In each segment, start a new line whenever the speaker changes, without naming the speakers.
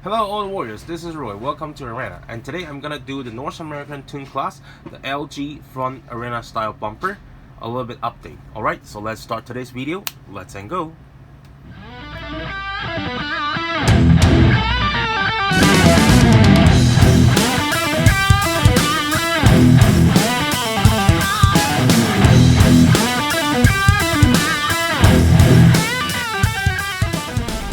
Hello all warriors, this is Roy, welcome to Arena, and today I'm gonna do the North American Tune class, the LG front arena style bumper, a little bit update. Alright, so let's start today's video, let's go.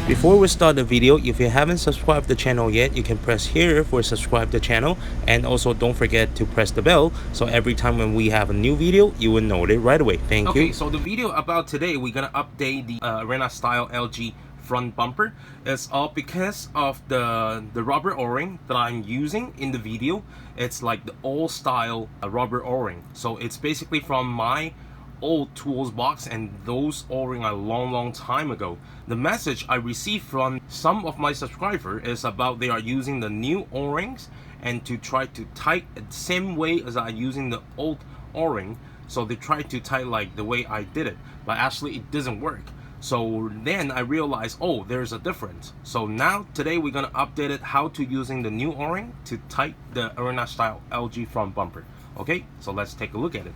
Before we start the video, if you haven't subscribed the channel yet, you can press here for subscribe the channel, and also don't forget to press the bell so every time when we have a new video you will know it right away. Thank you. Okay, so the video about today, we're gonna update the arena style LG front bumper. It's all because of the rubber o-ring that I'm using in the video. It's like the old style rubber o-ring, so it's basically from my old tools box, and those o-ring a long time ago. The message I received from some of my subscribers is about they are using the new o-rings and to try to tie the same way as I using the old o-ring, so they try to tie like the way I did it, but actually it doesn't work. So then I realized, oh, there's a difference. So now today we're gonna update it how to using the new o-ring to tie the arena style LG front bumper. Okay, so let's take a look at it.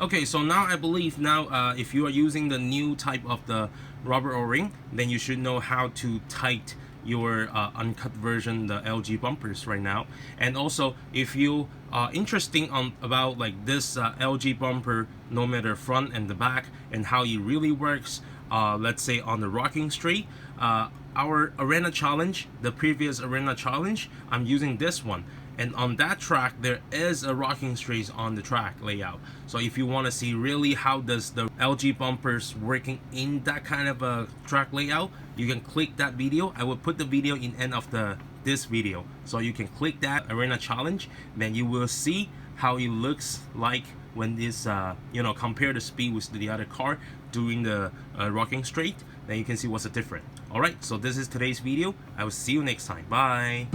Okay, so now I believe if you are using the new type of the rubber o-ring, then you should know how to tight your uncut version, the LG bumpers right now. And also, if you are interested about like this LG bumper, no matter front and the back, and how it really works, let's say on the rocking straight, our arena challenge, the previous arena challenge, I'm using this one. And on that track there is a rocking straight on the track layout. So if you want to see really how does the LG bumpers working in that kind of a track layout, you can click that video. I will put the video in end of this video, so you can click that arena challenge, then you will see how it looks like when this compare the speed with the other car doing the rocking straight. Then you can see what's the difference. Alright, so this is today's video. I will see you next time. Bye.